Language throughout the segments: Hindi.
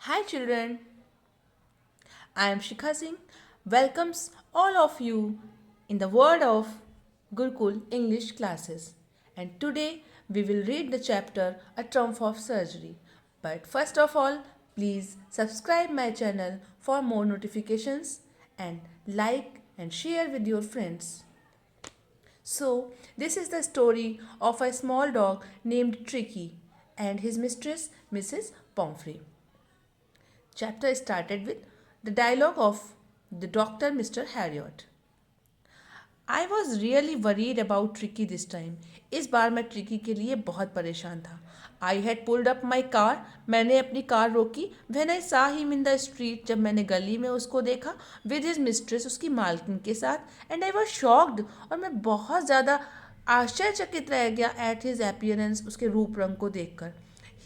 Hi children, I am Shikha Singh. Welcomes all of you in the world of Gurukul English classes. And today we will read the chapter A Trump of Surgery. But first of all, please subscribe my channel for more notifications and like and share with your friends. So, this is the story of a small dog named Tricky and his mistress, Mrs. Pomfrey. Chapter started with the dialogue of the doctor, Mr. Harriot. I was really worried about Tricky this time. इस बार मैं ट्रिकी के लिए बहुत परेशान था. I had pulled up my car. मैंने अपनी कार रोकी. When I saw him in the street, जब मैंने गली में उसको देखा with his mistress, उसकी मालकिन के साथ, and I was shocked. और मैं बहुत ज़्यादा आश्चर्यचकित रह गया at his appearance, उसके रूप रंग को देखकर.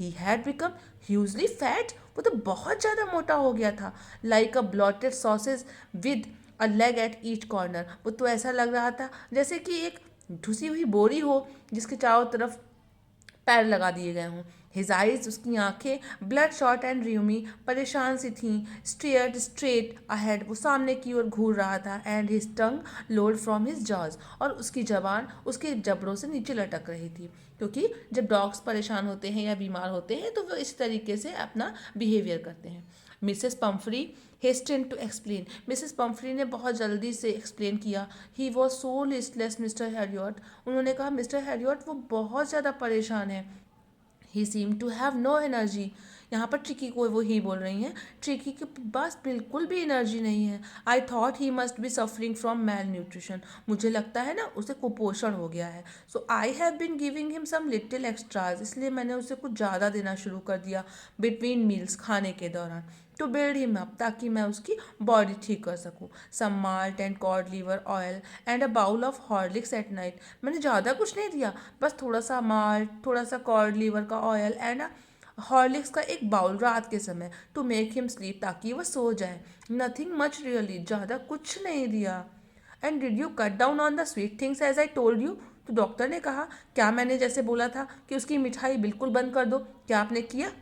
He had become hugely fat. वो तो बहुत ज़्यादा मोटा हो गया था. Like a bloated sausage with a leg at each corner. वो तो ऐसा लग रहा था जैसे कि एक धुसी हुई बोरी हो जिसके चारों तरफ पैर लगा दिए गए हों. हिज आइज, उसकी आंखें ब्लड शॉट एंड र्यूमी, परेशान सी थीं. स्टेयर्ड स्ट्रेट अहेड, वो सामने की ओर घूर रहा था. And his tongue load from his jaws, और उसकी जबान उसके जबड़ों से नीचे लटक रही थी. क्योंकि जब डॉग्स परेशान होते हैं या बीमार होते हैं तो वो इस तरीके से अपना बिहेवियर करते हैं. Mrs Pumphrey hasten to explain, Mrs Pumphrey ने बहुत जल्दी से एक्सप्लेन किया. He was so listless Mr Herriot, उन्होंने कहा मिस्टर हैरियट वो बहुत ज़्यादा परेशान है. He seem to have no energy, यहाँ पर ट्रिकी को वो ही बोल रही हैं. ट्रिकी के पास बिल्कुल भी एनर्जी नहीं है. I thought he must be suffering from malnutrition, मुझे लगता है ना उसे कुपोषण हो गया है. So I have been giving him some little extras, इसलिए मैंने उसे कुछ ज़्यादा देना शुरू कर दिया बिटवीन मील्स, खाने के दौरान. टू बिल्ड हिम अप, ताकि मैं उसकी बॉडी ठीक कर सकूँ. Some malt and cod liver oil and a bowl of Horlicks at night, मैंने ज़्यादा कुछ नहीं दिया, बस थोड़ा सा माल्ट, थोड़ा सा कॉड लीवर का ऑयल एंड हॉर्लिक्स का एक बाउल रात के समय, टू मेक हिम स्लीप, ताकि वह सो जाए. नथिंग मच रियली, ज़्यादा कुछ नहीं दिया. And did you cut down on the sweet things as I told you, तो डॉक्टर ने कहा क्या मैंने जैसे बोला था कि उसकी मिठाई बिल्कुल बंद कर दो, क्या आपने किया?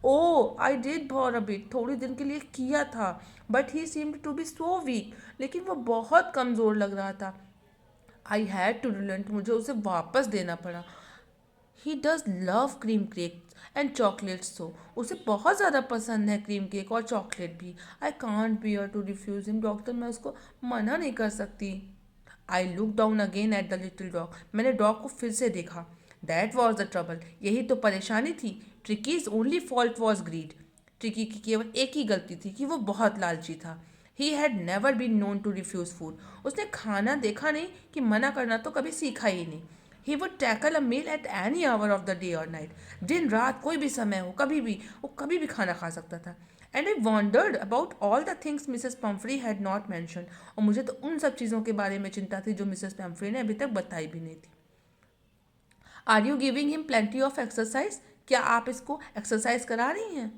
Oh I did for a bit, थोड़ी दिन के लिए किया था. But he seemed to be so weak, लेकिन वो बहुत कमज़ोर लग रहा था. आई हैड टू रिलेंट, मुझे उसे वापस देना पड़ा. He does love cream cake and chocolates, so उसे बहुत ज़्यादा पसंद है क्रीम केक और चॉकलेट भी. I can't bear to refuse him, doctor मैं उसको मना नहीं कर सकती. I look down again at the little dog, मैंने डॉग को फिर से देखा. दैट वॉज द ट्रबल, यही तो परेशानी थी. Tricki's only fault was greed, Tricki की केवल एक ही गलती थी कि वो बहुत लालची था. He had never been known to refuse food, उसने खाना देखा नहीं कि मना करना तो कभी सीखा ही नहीं. He would tackle a meal at any hour of the day और नाइट, दिन रात कोई भी समय हो, कभी भी वो कभी भी खाना खा सकता था. And I wandered about all the things Mrs Pomfrey had not mention, और मुझे तो उन सब चीज़ों के बारे में चिंता थी जो मिसेस पम्फ्री ने अभी तक बताई भी नहीं थी. Are you giving him plenty of exercise, क्या आप इसको एक्सरसाइज करा रही हैं?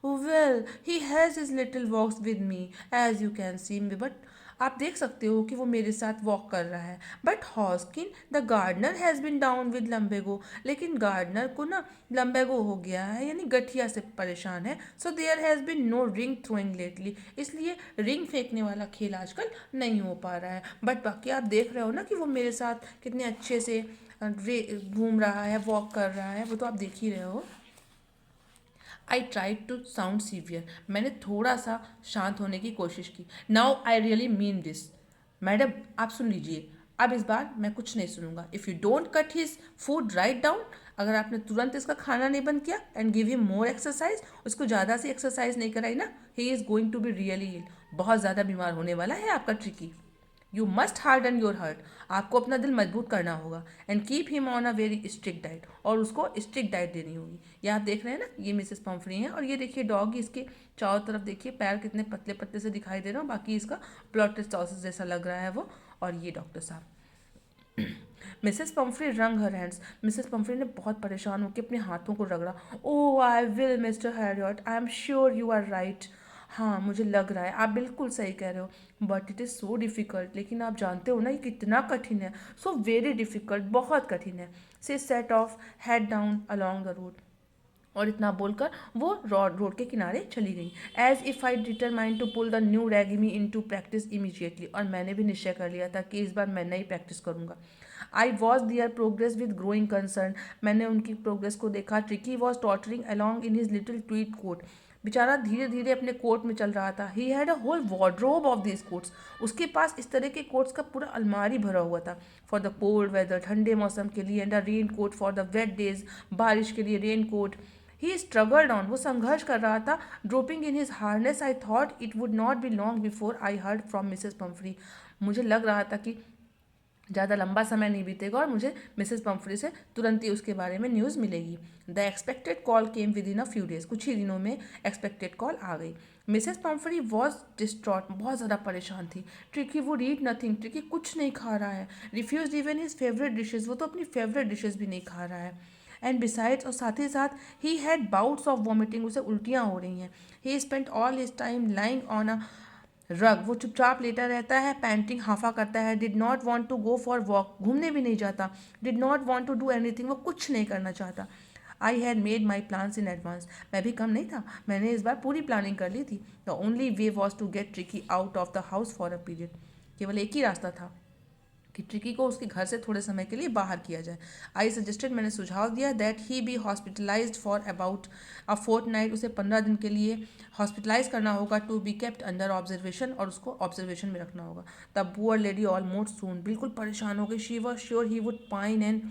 Well he has his little walks with me as you can see, but आप देख सकते हो कि वो मेरे साथ वॉक कर रहा है. But Hodgkin the gardener has been down with lumbago, लेकिन गार्डनर को ना लम्बेगो हो गया है, यानी गठिया से परेशान है. So there has been no ring throwing lately, इसलिए रिंग फेंकने वाला खेल आजकल नहीं हो पा रहा है. बट बाकी आप देख रहे हो ना कि वो मेरे साथ कितने अच्छे से घूम रहा है, वॉक कर रहा है, वो तो आप देख ही रहे हो. I try to sound severe, मैंने थोड़ा सा शांत होने की कोशिश की. Now I really mean this, madam आप सुन लीजिए, अब इस बार मैं कुछ नहीं सुनूंगा. If you don't cut his food right down, अगर आपने तुरंत इसका खाना नहीं बंद किया, and give him more exercise, उसको ज़्यादा सी एक्सरसाइज नहीं कराई ना, he is going to be really ill, बहुत ज़्यादा बीमार होने वाला है आपका Tricky. You must harden your heart, आपको अपना दिल मजबूत करना होगा. And keep him on a very strict diet, और उसको स्ट्रिक्ट डाइट देनी होगी. ये आप देख रहे हैं ना, ये मिसेस पम्फ्री हैं, और ये देखिए डॉग, इसके चारों तरफ देखिए पैर कितने पतले पतले से दिखाई दे रहे हो, बाकी इसका ब्लॉटेड सॉसेस जैसा लग रहा है वो. और ये डॉक्टर साहब. मिसेस पम्फ्री रंग हर हैंड्स, मिसेस पम्फ्री ने बहुत परेशान होकर अपने हाथों को रगड़ा. Oh I will mister Herriot, I am sure you are right, हाँ मुझे लग रहा है आप बिल्कुल सही कह रहे हो. But it is so difficult, लेकिन आप जानते हो ना ये कितना कठिन है. सो वेरी डिफ़िकल्ट, बहुत कठिन है. She set off head down along the road, और इतना बोलकर वो रोड के किनारे चली गई। As if I determined to pull the new regime into practice immediately, और मैंने भी निश्चय कर लिया था कि इस बार मैं नई प्रैक्टिस करूंगा। I watch their progress with growing concern, मैंने उनकी प्रोग्रेस को देखा। Tricky was tottering along in his little tweed coat, बेचारा धीरे धीरे अपने कोट में चल रहा था। He had a whole wardrobe of this coats, उसके पास इस तरह के कोट्स का पूरा अलमारी भरा हुआ था। फॉर द कोल्ड वेदर, ठंडे मौसम के लिए, and a rain coat for the wet days, बारिश के लिए rain coat. He struggled on, वो संघर्ष कर रहा था। Drooping in his harness I thought it would not be long before I heard from Mrs Pumphrey, मुझे लग रहा था कि ज़्यादा लंबा समय नहीं बीतेगा और मुझे मिसेस पम्फ्री से तुरंत ही उसके बारे में न्यूज़ मिलेगी। The expected call came with in a few days, कुछ ही दिनों में एक्सपेक्टेड कॉल आ गई। मिसेस पम्फ्री वॉज डिस्ट्रॉट, बहुत ज़्यादा परेशान थी। Tricki would eat nothing, Tricki कुछ नहीं खा रहा है। Refuse even his favourite dishes, वो तो अपनी फेवरेट डिशेज भी नहीं खा रहा है। एंड बिसाइड्स, और साथ ही साथ he had bouts of vomiting, उसे उल्टियाँ हो रही हैं। ही spent all his time lying on a रग, वो चुपचाप लेटा रहता है, पैंटिंग हाफा करता है। Did not want to go for walk, घूमने भी नहीं जाता। Did not want to do anything, वो कुछ नहीं करना चाहता। I had made my plans in advance, मैं भी कम नहीं था, मैंने इस बार पूरी प्लानिंग कर ली थी। The only way was to get Tricki out of the house for a period, केवल एक ही रास्ता था कि ट्रिकी को उसके घर से थोड़े समय के लिए बाहर किया जाए। आई सजेस्टेड, मैंने सुझाव दिया, that he be hospitalised for about a fortnight, उसे 15 दिन के लिए हॉस्पिटलाइज करना होगा। To be kept under observation, और उसको ऑब्जर्वेशन में रखना होगा। The poor lady almost soon, बिल्कुल परेशान हो गई। She was sure he would pine and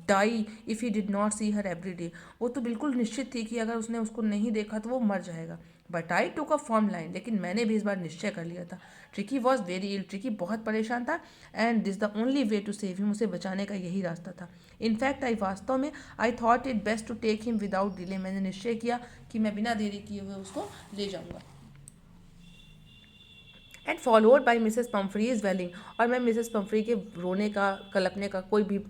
die if he did not see her every day, वो तो बिल्कुल निश्चित थी कि अगर उसने उसको नहीं देखा तो वो मर जाएगा। But I took a firm line, लेकिन मैंने भी इस बार निश्चय कर लिया था। Tricki was very ill, Tricki बहुत परेशान था, and this the only way to save him, उसे बचाने का यही रास्ता था। इनफैक्ट आई, वास्तव में, I thought it best to take him without delay, मैंने निश्चय किया कि मैं बिना देरी किए हुए उसको ले जाऊंगा। एंड फॉलोड बाई मिसेस पम्फ्रीज वेलिंग, और मैं मिसेस पम्फ्री के रोने का, कलपने का कोई भी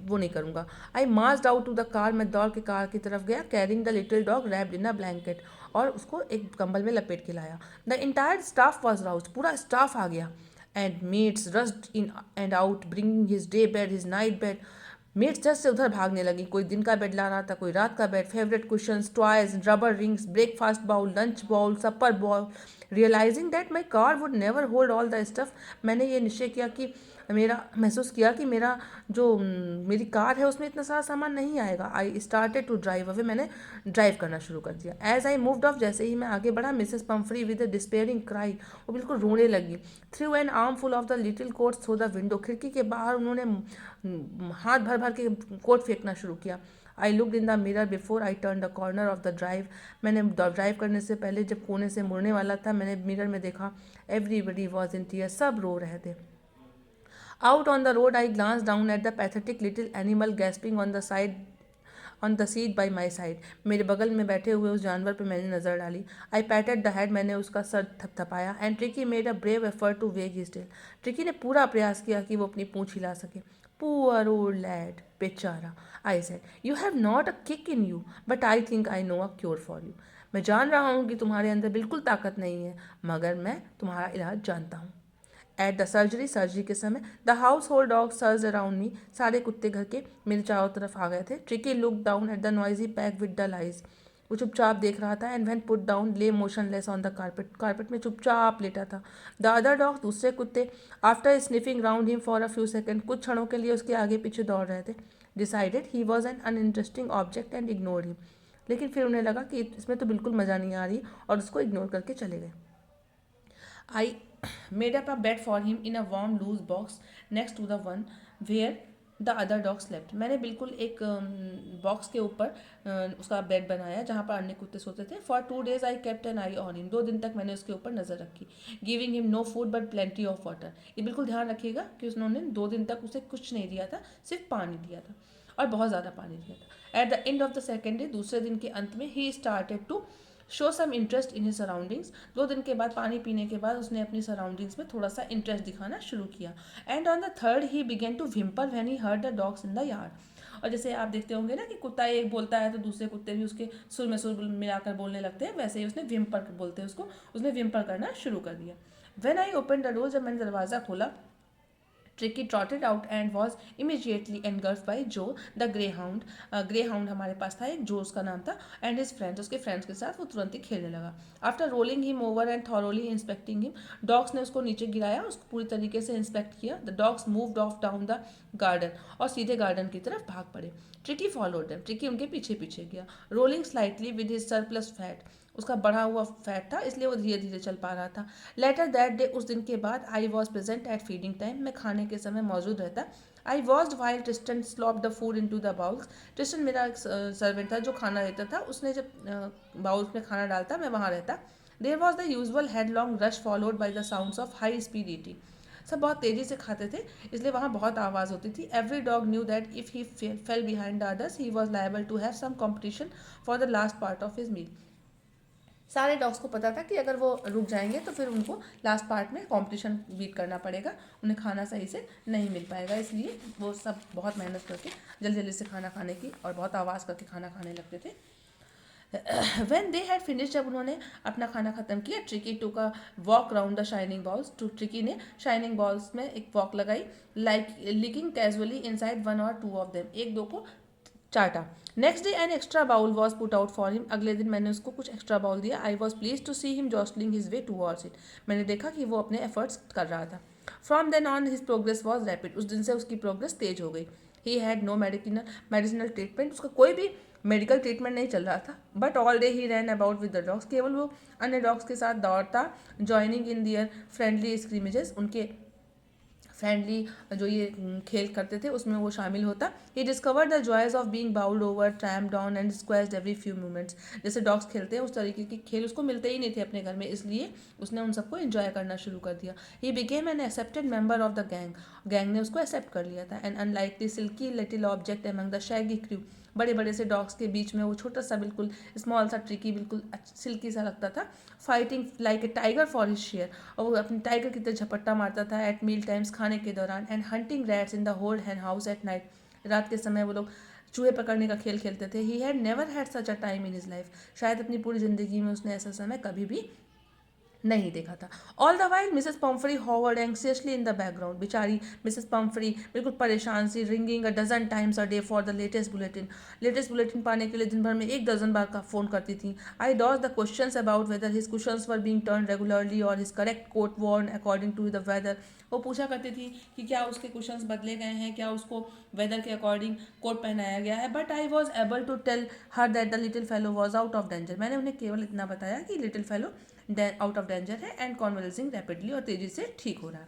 वो नहीं करूँगा। I marched out to the car, मैं दौड़ के कार की तरफ गया। Carrying the little dog wrapped in a blanket, और उसको एक कंबल में लपेट के लाया। The entire staff was roused, पूरा स्टाफ आ गया। And maids rushed in and out bringing his day bed, his night bed, maids just से उधर भागने लगी। कोई दिन का बेड ला रहा था, कोई रात का bed, favourite cushions, toys, rubber rings, breakfast bowl, lunch bowl, supper bowl. Realising that my car would never hold all the stuff, मैंने ये निश्चय किया कि महसूस किया कि मेरी कार है उसमें इतना सारा सामान नहीं आएगा। I started to drive away, मैंने ड्राइव करना शुरू कर दिया। एज आई मूव्ड ऑफ, जैसे ही मैं आगे बढ़ा, Mrs Pumphrey with a despairing cry, वो बिल्कुल रोने लगी। Through an arm full of the little coat through the window, खिड़की के बाहर उन्होंने हाथ भर भर के कोट फेंकना शुरू किया। I looked in the mirror before I turn the corner of the drive, मैंने ड्राइव करने से पहले जब कोने से मुड़ने वाला था, मैंने मिरर में देखा। एवरीबडी वॉज इन टीयर, सब रो रहे थे। Out on the road I glance down at the pathetic little animal gasping on the seat by my side, मेरे बगल में बैठे हुए उस जानवर पर मैंने नज़र डाली। आई पैटेड द हेड, मैंने उसका सर थपथपाया। And Tricky made a brave effort to wag his tail, Tricky ने पूरा प्रयास किया कि वो अपनी पूँछ हिला सके। पुअर ओल्ड लैड, बेचारा, I said, you have not a kick in you, but I think I know a cure for you, मैं जान रहा हूँ कि तुम्हारे अंदर बिल्कुल ताकत नहीं है, मगर मैं तुम्हारा इलाज जानता हूँ। एट द सर्जरी, सर्जरी के समय, the house hold dog surge around me, सारे कुत्ते घर के मेरे चारों तरफ आ गए थे। Tricky look down at the noisy pack with the lies, वो चुपचाप देख रहा था। एंड व्हेन पुट डाउन ले motionless on the carpet, carpet में चुपचाप लेटा था। द अदर डॉग, दूसरे कुत्ते, after sniffing round him for a few second, कुछ क्षणों के लिए उसके आगे पीछे दौड़ रहे थे। Decided he was an uninteresting object and ignore him, लेकिन फिर उन्हें लगा कि इसमें तो बिल्कुल मज़ा नहीं आ रही, और उसको इग्नोर करके चले गए। I made up a bed for him in a warm loose box next to the one where the other dog slept, मैंने बिल्कुल एक बॉक्स के ऊपर उसका बेड बनाया जहाँ पर अन्य कुत्ते सोते थे। For 2 days I kept an eye on him, 2 दिन तक मैंने उसके ऊपर नज़र रखी। Giving him no food but plenty of water, ये बिल्कुल ध्यान रखिएगा कि उन्होंने 2 दिन तक उसे कुछ नहीं दिया था, सिर्फ पानी दिया था, और बहुत ज़्यादा पानी दिया था। At the end of the second day, दूसरे दिन के अंत में, he started to show some interest in his surroundings, 2 दिन के बाद पानी पीने के बाद उसने अपनी सराउंडिंग्स में थोड़ा सा इंटरेस्ट दिखाना शुरू किया। And on the third he began to whimper when he heard the dogs in the yard, और जैसे आप देखते होंगे ना कि कुत्ता एक बोलता है तो दूसरे कुत्ते भी उसके सुर में सुर मिलाकर बोलने लगते हैं, वैसे ही उसने विम्पर बोलते हैं उसको, उसने विम्पर करना शुरू कर दिया। When I open the door, जब मैंने दरवाज़ा खोला, tricky trotted out and was immediately engulfed by Joe the greyhound. Greyhound हमारे पास था एक, जो उसका नाम था, एंड हिज फ्रेंड्स, उसके फ्रेंड्स के साथ वो तुरंत ही खेलने लगा. After rolling him over and thoroughly inspecting him, dogs ने उसको नीचे गिराया, उसको पूरी तरीके से इंस्पेक्ट किया. The dogs moved of down the garden, और सीधे गार्डन की तरफ भाग पड़े. ट्रिकी फॉलोड देम, ट्रिकी उनके पीछे पीछे गया. Rolling slightly with his surplus fat, उसका बढ़ा हुआ फैट था इसलिए वो धीरे धीरे चल पा रहा था. लेटर दैट डे, उस दिन के बाद, I was present at feeding time, मैं खाने के समय मौजूद रहता. I was while Tristan slop the food in to the bowls, Tristan मेरा एक सर्वेंट था जो खाना देता था, उसने जब बाउल्स में खाना डालता मैं वहाँ रहता. There was the usual head long rush followed by the sounds of high speed eating, सब बहुत तेज़ी से खाते थे इसलिए वहाँ बहुत आवाज़ होती थी. Every dog knew that if he fell behind the others he was liable to have some competition for the last part of his meal. सारे डॉग्स को पता था कि अगर वो रुक जाएंगे तो फिर उनको लास्ट पार्ट में कंपटीशन बीट करना पड़ेगा, उन्हें खाना सही से नहीं मिल पाएगा, इसलिए वो सब बहुत मेहनत करके जल्दी जल्दी से खाना खाने की और बहुत आवाज़ करके खाना खाने लगते थे. When they had finished, जब उन्होंने अपना खाना ख़त्म किया, ट्रिकी टू का walk round the shining bowls, टू ट्रिकी ने शाइनिंग बॉल्स में एक वॉक लगाई, like licking casually inside one or two of them, एक दो को चाटा. Next day an extra bowl was put out for him, अगले दिन मैंने उसको कुछ एक्स्ट्रा बाउल दिया. I was please to see him jostling his way towards it, मैंने देखा कि वो अपने एफर्ट्स कर रहा था. From then on his progress was rapid, उस दिन से उसकी प्रोग्रेस तेज हो गई. He had no medicinal treatment, उसका कोई भी मेडिकल ट्रीटमेंट नहीं चल रहा था. But all day he ran about with the dogs, केवल वो अन्य डॉग्स के साथ दौड़ता. जॉइनिंग इन दियर फ्रेंडली स्क्रीमेजेस, उनके फ्रेंडली जो ये खेल करते थे उसमें वो शामिल होता. He discovered the joys of being bowled over, tramp down and squashed every few moments. जैसे डॉग्स खेलते हैं उस तरीके के खेल उसको मिलते ही नहीं थे अपने घर में, इसलिए उसने उन सबको एंजॉय करना शुरू कर दिया. He became an accepted member of the gang, gang ने उसको एक्सेप्ट कर लिया था. And unlikely silky little object among the shaggy crew, बड़े बड़े से डॉग्स के बीच में वो छोटा सा बिल्कुल स्मॉल सा ट्रिकी बिल्कुल सिल्की सा लगता था. Fighting like a tiger for his share, और वो अपने टाइगर की तरह झपट्टा मारता था एट मील टाइम्स, खाने के दौरान. And hunting rats in the old hen house at night, रात के समय वो लोग चूहे पकड़ने का खेल खेलते थे. ही had never had such a time in his life, शायद अपनी पूरी ज़िंदगी में उसने ऐसा समय कभी भी नहीं देखा था. All the while Mrs Pumphrey hovered anxiously in the background, बेचारी मिसेस पम्फ्री बिल्कुल परेशान सी, ringing a dozen times a day for the latest bulletin, latest bulletin पाने के लिए दिन भर में 1 डज़न बार का फ़ोन करती थी. I dodge the questions about whether his cushions were being turned regularly or his correct coat worn according to the weather, वो पूछा करती थी कि क्या उसके कुशंस बदले गए हैं, क्या उसको वेदर के अकॉर्डिंग कोट पहनाया गया है. But I was able to tell her that the little fellow was out of danger, मैंने उन्हें केवल इतना बताया कि little fellow out of danger है एंड कॉन्वल्सिंग रैपिडली, और तेजी से ठीक हो रहा है.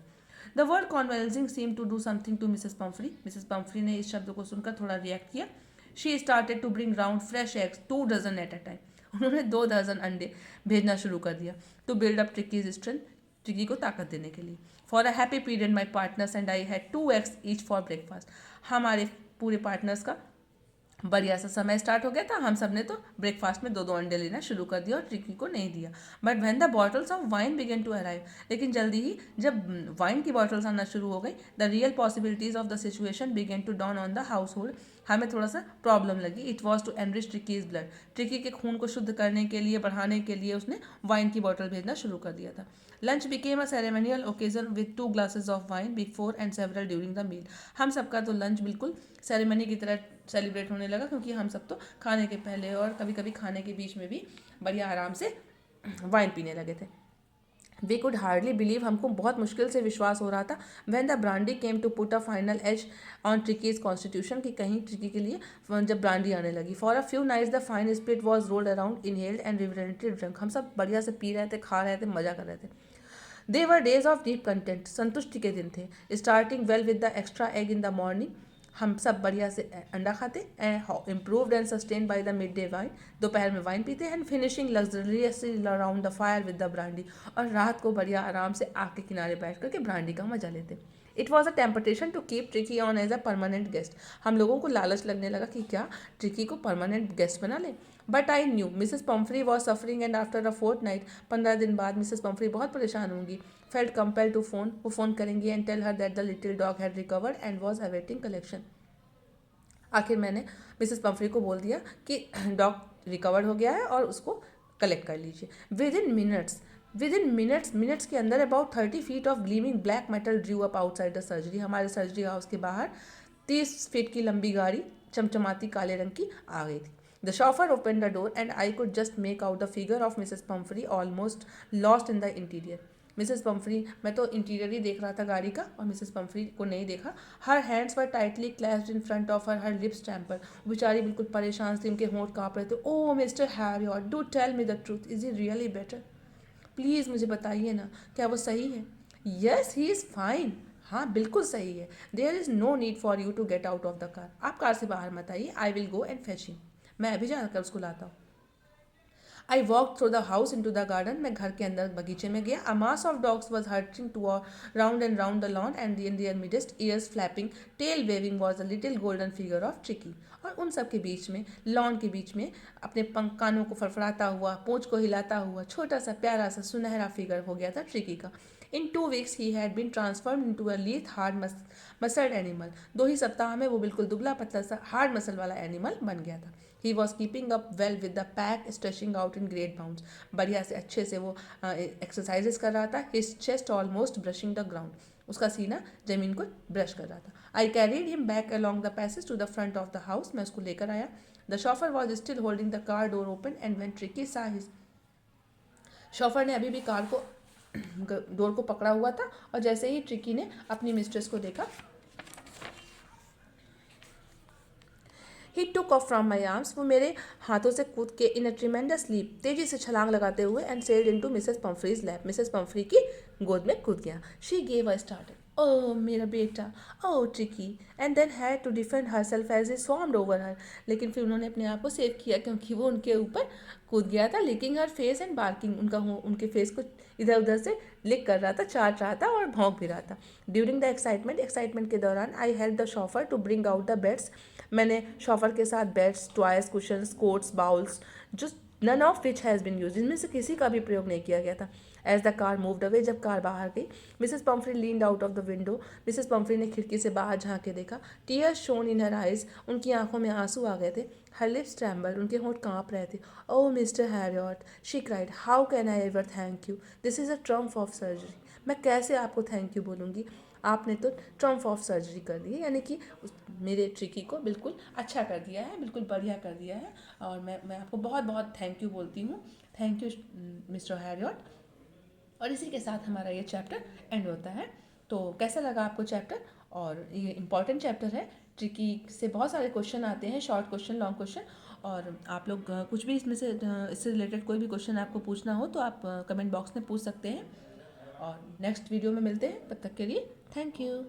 The word convalescing seem to do something to Mrs Pumphrey, Mrs Pumphrey ने इस शब्द को सुनकर थोड़ा रिएक्ट किया. She started to bring round fresh eggs 2 dozen eight a time, उन्होंने 2 डज़न अंडे भेजना शुरू कर दिया. To build up Tricki's strength, Tricki को ताकत देने के लिए. For a happy period my partners and I had 2 eggs each for breakfast, हमारे पूरे पार्टनर्स का बढ़िया सा समय स्टार्ट हो गया था. हम सब ने तो ब्रेकफास्ट में 2 2 अंडे लेना शुरू कर दिया और ट्रिकी को नहीं दिया. But when the bottles of wine began to arrive, लेकिन जल्दी ही जब वाइन की बॉटल्स आना शुरू हो गई, the real possibilities of the situation began to dawn on the household, हमें थोड़ा सा प्रॉब्लम लगी. It was to enrich Tricki's blood, Tricki के खून को शुद्ध करने के लिए, बढ़ाने के लिए उसने वाइन की बॉटल भेजना शुरू कर दिया था. Lunch became a ceremonial occasion with 2 glasses of wine before and several during the meal, हम सबका तो लंच बिल्कुल सेरेमनी की तरह सेलिब्रेट होने लगा, क्योंकि हम सब तो खाने के पहले और कभी कभी खाने के बीच में भी बढ़िया आराम से वाइन पीने लगे थे. वी कुड हार्डली बिलीव, हमको बहुत मुश्किल से विश्वास हो रहा था. When the brandy came to put a final edge on Tricky's constitution, कि कहीं ट्रिकी के लिए जब ब्रांडी आने लगी. For a few nights the fine spirit was rolled around inhaled and reverently drunk, हम सब बढ़िया से पी रहे थे, खा रहे थे, मजा कर रहे थे. They were days of deep content, संतुष्टि के दिन थे. Starting well with the extra egg in the morning, हम सब बढ़िया से अंडा खाते, improved and sustain by the midday wine, दोपहर में वाइन पीते, and finishing luxuriously around the fire with the brandy, और रात को बढ़िया आराम से आग के किनारे बैठ करके ब्रांडी का मजा लेते. It was a temptation to keep Tricki on as a permanent guest, हम लोगों को लालच लगने लगा कि क्या ट्रिकी को परमानेंट गेस्ट बना ले. But I knew Mrs Pumphrey was suffering and after a fortnight, 15 दिन बाद मिसेस पम्फ्री बहुत परेशान होंगी. फेल्ट कंपेल टू फोन, वो फोन करेंगी and tell her that the little dog had recovered and was awaiting collection. आखिर मैंने मिसेस पम्फ्री को बोल दिया कि डॉग रिकवर हो गया है और उसको कलेक्ट कर लीजिए. विद इन मिनट्स मिनट्स के अंदर about 30 feet of gleaming black metal Drew up outside the surgery. हमारे सर्जरी हाउस के बाहर 30 feet की लंबी गाड़ी चमचमाती काले रंग की आ गई थी। The chauffeur open the door and I could just make out the figure of Mrs Pomfrey almost lost in the interior. Mrs Pomfrey, मैं तो इंटीरियर ही देख रहा था गाड़ी का और मिसेस पम्फ्री को नहीं देखा। Her hands were tightly clasped in front of her lips trembling. बेचारी बिल्कुल परेशान थी, उनके होंठ काँप रहे थे। Oh mister Herriot, do tell me the truth, is he really better? Please मुझे बताइए ना, क्या वो सही है? Yes, he is fine. हाँ, बिल्कुल सही है। There is no need for you to get out of the car. आप कार से बाहर मत आइए। आई will go and fetch him. मैं अभी जाकर उसको लाता हूँ। I walk through the house in to the garden. मैं घर के अंदर बगीचे में गया। A mass of dogs was hurting to round and round the lawn and in their midst, ears flapping, tail waving, was a little golden figure of Tricki. और उन सब के बीच में, लॉन के बीच में, अपने पंख कानों को फड़फड़ाता हुआ, पूंछ को हिलाता हुआ, छोटा सा प्यारा सा सुनहरा फिगर हो गया था ट्रिकी का। In 2 weeks he had been transform into a lithe hard muscled animal. 2 ही सप्ताह में वो बिल्कुल दुबला पतला सा हार्ड मसल वाला एनिमल बन गया था। He was keeping up well with the pack, stretching out in great bounds. बढ़िया से अच्छे से वो एक्सरसाइजेस कर रहा था। His chest almost brushing the ground. उसका सीना जमीन को ब्रश कर रहा था। I carried him back along the passage to the front of the house. मैं उसको लेकर आया। The chauffeur was still holding the car door open and when Tricki सा हिज, शॉफर ने अभी भी कार को डोर को पकड़ा हुआ था और जैसे ही ट्रिकी ने अपनी मिस्ट्रेस को देखा, he took off from my arms, वो मेरे हाथों से कूद के इन अ ट्रिमेंडस लीप, तेजी से छलांग लगाते हुए, and sailed into Mrs Pumphrey's lap, Mrs Pumphrey की गोद में कूद गया। She gave a start, oh मेरा बेटा, oh Tricky, and then had to defend herself as he swarmed over her. लेकिन फिर उन्होंने अपने आप को सेव किया क्योंकि वो उनके ऊपर कूद गया था। Licking her face and barking, उनके फेस को इधर उधर से लिक कर रहा था, चाट रहा था और भौंक भी रहा था। ड्यूरिंग द एक्साइटमेंट के दौरान I help the chauffeur to bring out the beds, मैंने शॉफर के साथ beds, toys, cushions, coats, bowls, जो none of which has been used, इनमें से किसी का भी प्रयोग नहीं किया गया था। As the car moved away, जब कार बाहर गई, Mrs Pumphrey leaned out of the window, Mrs Pumphrey ने खिड़की से बाहर झांक के देखा। Tears shone in her eyes, उनकी आंखों में आंसू आ गए थे। हर लिप्स ट्रैम्बल, उनके होंठ कांप रहे थे। Oh mister Herriot, she cried, how can I ever thank you, this is a triumph of surgery. मैं कैसे आपको थैंक यू बोलूँगी, आपने तो ट्रम्प ऑफ सर्जरी कर दी है, यानी कि मेरे ट्रिकी को बिल्कुल अच्छा कर दिया है, बिल्कुल बढ़िया कर दिया है। और मैं आपको बहुत बहुत थैंक यू बोलती हूँ। Thank you mister Harriet. और इसी के साथ हमारा ये चैप्टर एंड होता है। तो कैसा लगा आपको चैप्टर? और ये इम्पॉर्टेंट चैप्टर है। ट्रिकी से बहुत सारे क्वेश्चन आते हैं, शॉर्ट क्वेश्चन, लॉन्ग क्वेश्चन। और आप लोग कुछ भी इसमें से इससे रिलेटेड कोई भी क्वेश्चन आपको पूछना हो तो आप कमेंट बॉक्स में पूछ सकते हैं। और नेक्स्ट वीडियो में मिलते हैं, तब तक के लिए थैंक यू।